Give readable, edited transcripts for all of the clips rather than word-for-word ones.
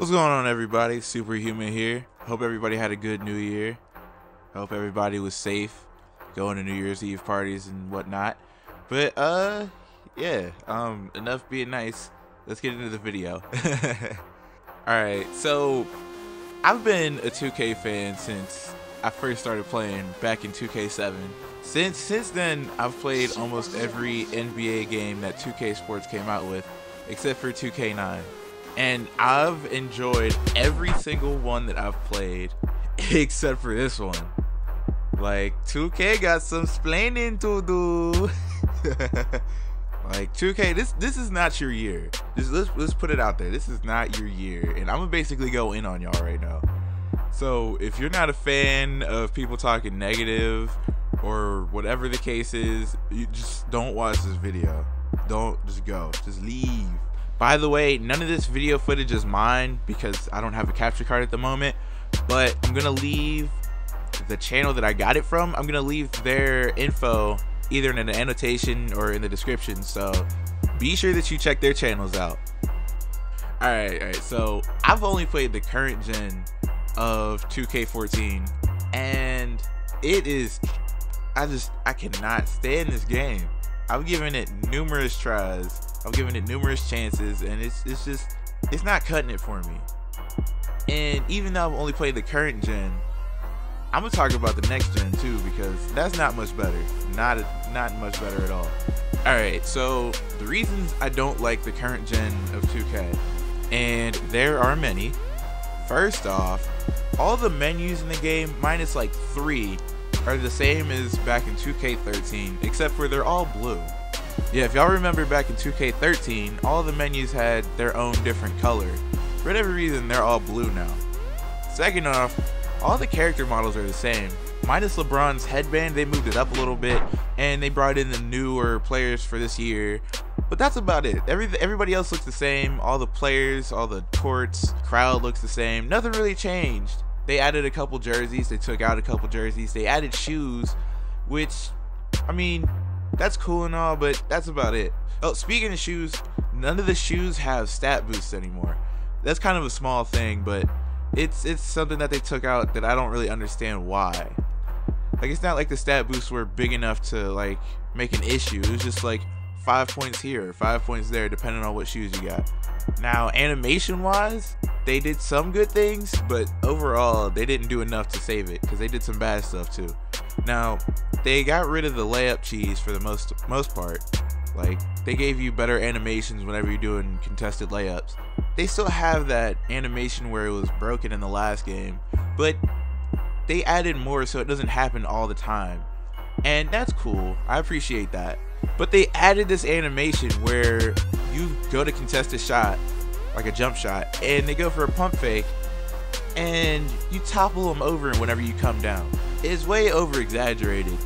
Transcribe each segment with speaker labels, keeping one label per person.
Speaker 1: What's going on, everybody? SuperHuman here. Hope everybody had a good New Year. Hope everybody was safe going to New Year's Eve parties and whatnot. But yeah, enough being nice. Let's get into the video. Alright, so I've been a 2K fan since I first started playing back in 2K7. Since then, I've played almost every NBA game that 2K Sports came out with, except for 2K9. And I've enjoyed every single one that I've played, except for this one. Like, 2K got some splaining to do. Like, 2K, this is not your year. Let's put it out there. This is not your year, and I'm gonna basically go in on y'all right now. So if you're not a fan of people talking negative or whatever the case is, you just don't watch this video. Just go. Just leave. By the way, none of this video footage is mine because I don't have a capture card at the moment, but I'm gonna leave the channel that I got it from. I'm gonna leave their info either in the annotation or in the description, so be sure that you check their channels out. Alright, so I've only played the current gen of 2K14, and it is, I cannot stand this game. I've given it numerous tries, I've given it numerous chances, and it's not cutting it for me. And even though I've only played the current gen, I'm gonna talk about the next gen too, because that's not much better. Not much better at all. Alright, so the reasons I don't like the current gen of 2K, and there are many. First off, all the menus in the game, minus like 3, are the same as back in 2K13, except for they're all blue. Yeah, if y'all remember back in 2K13, all the menus had their own different color. For whatever reason, they're all blue now. Second off, all the character models are the same. Minus LeBron's headband, they moved it up a little bit, and they brought in the newer players for this year. But that's about it. Everybody else looks the same. All the players, all the courts, crowd looks the same. Nothing really changed. They added a couple jerseys, they took out a couple jerseys, they added shoes, which, I mean, that's cool and all, but that's about it. Oh, speaking of shoes, none of the shoes have stat boosts anymore. That's kind of a small thing, but it's something that they took out that I don't really understand why. Like, it's not like the stat boosts were big enough to like make an issue. It was just like 5 points here, 5 points there, depending on what shoes you got. Now, animation wise, they did some good things, but overall they didn't do enough to save it, because they did some bad stuff too. Now, they got rid of the layup cheese for the most part. Like, they gave you better animations whenever you're doing contested layups. They still have that animation where it was broken in the last game, but they added more so it doesn't happen all the time, and that's cool. I appreciate that. But they added this animation where you go to contest a shot, like a jump shot, and they go for a pump fake, and you topple them over whenever you come down. It's way over exaggerated.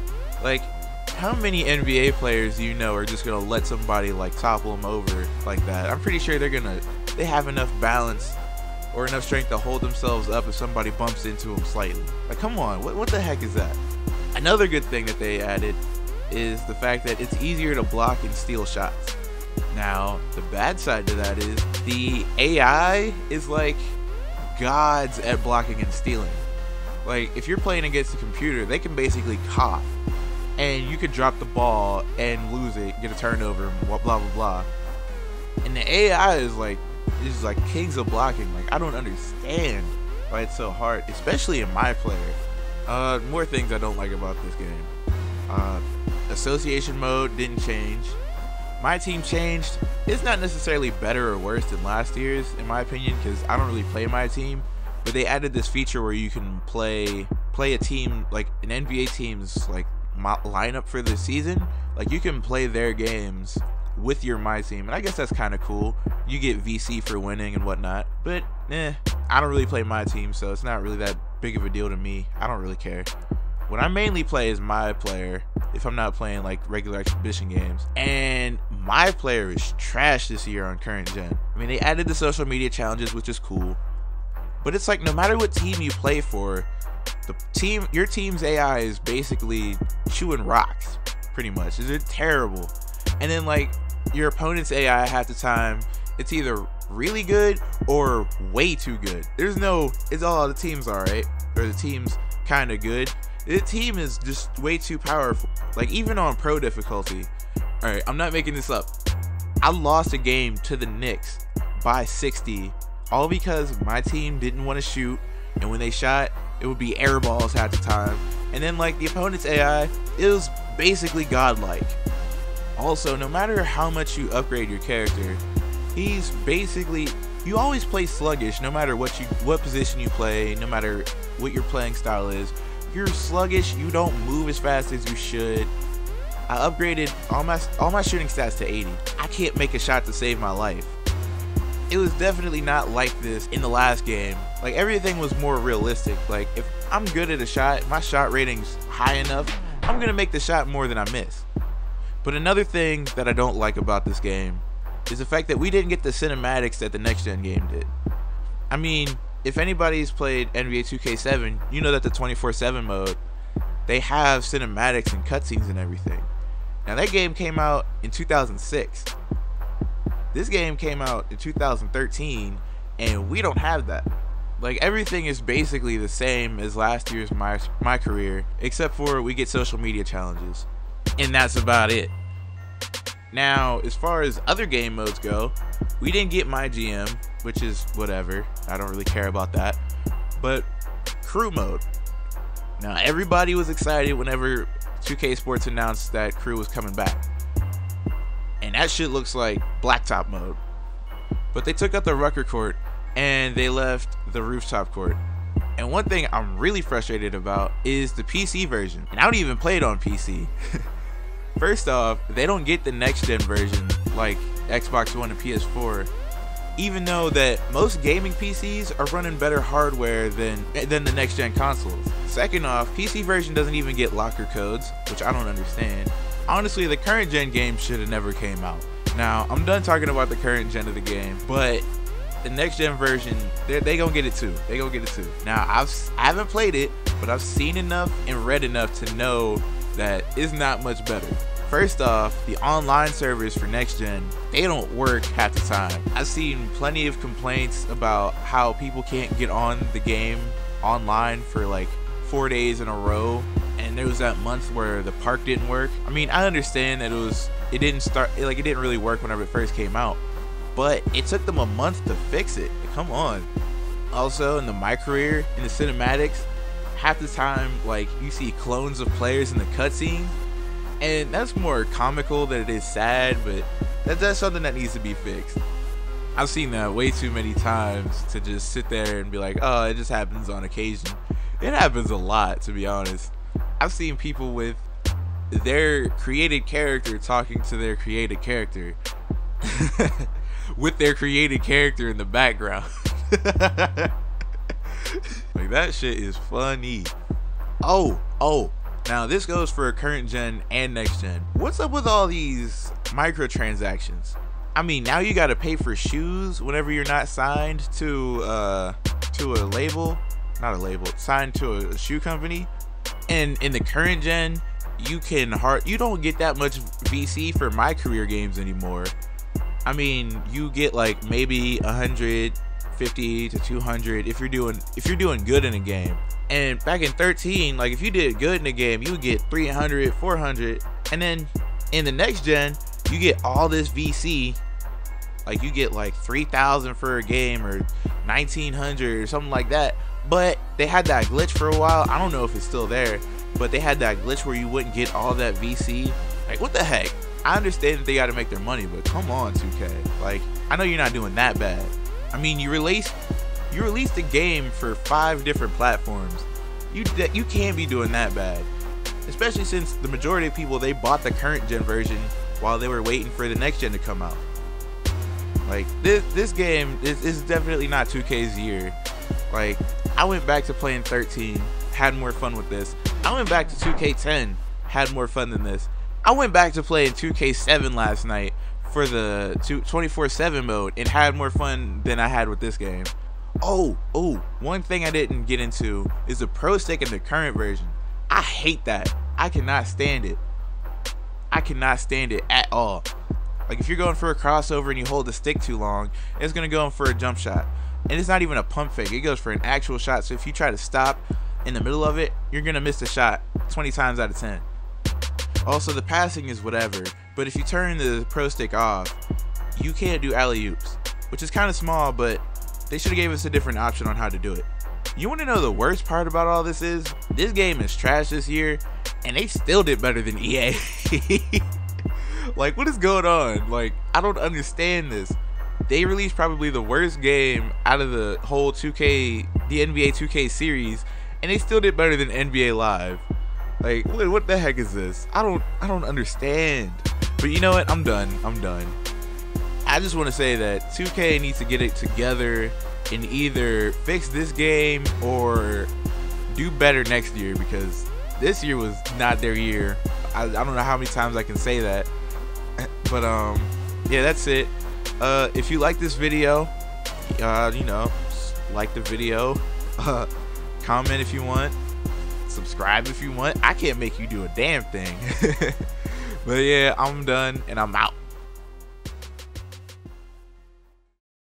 Speaker 1: Like, how many NBA players do you know are just gonna let somebody like topple them over like that? I'm pretty sure they have enough balance or enough strength to hold themselves up if somebody bumps into them slightly. Like, come on, what the heck is that? Another good thing that they added is the fact that it's easier to block and steal shots. Now, the bad side to that is the AI is like gods at blocking and stealing. Like, if you're playing against a computer, they can basically cough, and you could drop the ball and lose it, get a turnover, blah blah blah. And the AI is like kings of blocking. Like, I don't understand why it's so hard, especially in my player. More things I don't like about this game. Association mode didn't change. My team changed. It's not necessarily better or worse than last year's, in my opinion, because I don't really play my team. But they added this feature where you can play a team, like an NBA team's like lineup for the season. Like, you can play their games with your my team, and I guess that's kind of cool. You get VC for winning and whatnot. But I don't really play my team, so it's not really that big of a deal to me. I don't really care. What I mainly play is my player, if I'm not playing like regular exhibition games. And my player is trash this year on current gen. I mean, they added the social media challenges, which is cool, but it's like, no matter what team you play for, your team's AI is basically chewing rocks, pretty much. It's terrible. And then like your opponent's AI half the time, it's either really good or way too good. There's no, it's all the team's alright, or the team's kind of good. The team is just way too powerful. Like, even on pro difficulty, alright, I'm not making this up, I lost a game to the Knicks by 60, all because my team didn't want to shoot, and when they shot, it would be air balls half the time. And then, like, the opponent's AI, it was basically godlike. Also, no matter how much you upgrade your character, he's basically, you always play sluggish no matter what position you play, no matter what your playing style is. You're sluggish, you don't move as fast as you should. I upgraded all my shooting stats to 80. I can't make a shot to save my life. It was definitely not like this in the last game. Like, everything was more realistic. Like, if I'm good at a shot, my shot rating's high enough, I'm gonna make the shot more than I miss. But another thing that I don't like about this game is the fact that we didn't get the cinematics that the next gen game did. I mean, if anybody's played NBA 2K7, you know that the 24/7 mode, they have cinematics and cutscenes and everything. Now, that game came out in 2006. This game came out in 2013, and we don't have that. Like, everything is basically the same as last year's my career, except for we get social media challenges, and that's about it. Now, as far as other game modes go, we didn't get my GM, which is whatever, I don't really care about that, but crew mode. Now, everybody was excited whenever 2K Sports announced that crew was coming back, and that shit looks like blacktop mode. But they took out the Rucker court and they left the rooftop court. And one thing I'm really frustrated about is the PC version, and I don't even play it on PC. First off, they don't get the next gen version like Xbox One and PS4, even though that most gaming PCs are running better hardware than the next gen consoles. Second off, PC version doesn't even get locker codes, which I don't understand. Honestly, the current gen game should have never came out. Now, I'm done talking about the current gen of the game, but the next gen version, they gonna get it too. They gonna get it too. Now, I haven't played it, but I've seen enough and read enough to know that it's not much better. First off, the online servers for next gen, they don't work half the time. I've seen plenty of complaints about how people can't get on the game online for like 4 days in a row, and there was that month where the park didn't work. I mean, I understand that it didn't really work whenever it first came out, but it took them a month to fix it. Come on. Also, in my career, in the cinematics, half the time, like, you see clones of players in the cutscene, and that's more comical than it is sad, but that's something that needs to be fixed. I've seen that way too many times to just sit there and be like, oh, it just happens on occasion. It happens a lot, to be honest. I've seen people with their created character talking to their created character with their created character in the background. Like, that shit is funny. Oh, now this goes for current gen and next gen. What's up with all these microtransactions? I mean, now you gotta pay for shoes whenever you're not signed to a label, not a label, signed to a shoe company. And in the current gen, you don't get that much VC for my career games anymore. I mean, you get like maybe 150 to 200 if you're doing good in a game. And back in 13, like, if you did good in a game, you would get 300, 400, and then in the next gen, you get all this VC. Like, you get like 3,000 for a game, or 1,900 or something like that. But they had that glitch for a while. I don't know if it's still there, but they had that glitch where you wouldn't get all that VC. Like, what the heck? I understand that they got to make their money, but come on, 2K. Like, I know you're not doing that bad. I mean, you released the game for 5 different platforms. You can't be doing that bad, especially since the majority of people, they bought the current gen version while they were waiting for the next gen to come out. Like, this game is definitely not 2K's year. Like, I went back to playing 13, had more fun with this. I went back to 2K10, had more fun than this. I went back to playing 2K7 last night for the 24/7 mode and had more fun than I had with this game. Oh, one thing I didn't get into is the pro stick in the current version. I hate that. I cannot stand it. I cannot stand it at all. Like if you're going for a crossover and you hold the stick too long, it's gonna go in for a jump shot. And it's not even a pump fake, it goes for an actual shot. So if you try to stop in the middle of it, you're gonna miss the shot 20 times out of 10. Also, the passing is whatever, but if you turn the pro stick off, you can't do alley-oops, which is kind of small, but they should have gave us a different option on how to do it. You want to know the worst part about all this is? This game is trash this year, and they still did better than EA. Like, what is going on? Like, I don't understand this. They released probably the worst game out of the whole 2K, the NBA 2K series, and they still did better than NBA Live. Like, what the heck is this? I don't understand. But you know what? I'm done. I just want to say that 2K needs to get it together and either fix this game or do better next year, because this year was not their year. I don't know how many times I can say that. But yeah, that's it. If you like this video, you know, like the video, comment if you want, subscribe if you want. I can't make you do a damn thing. But yeah, I'm done and I'm out.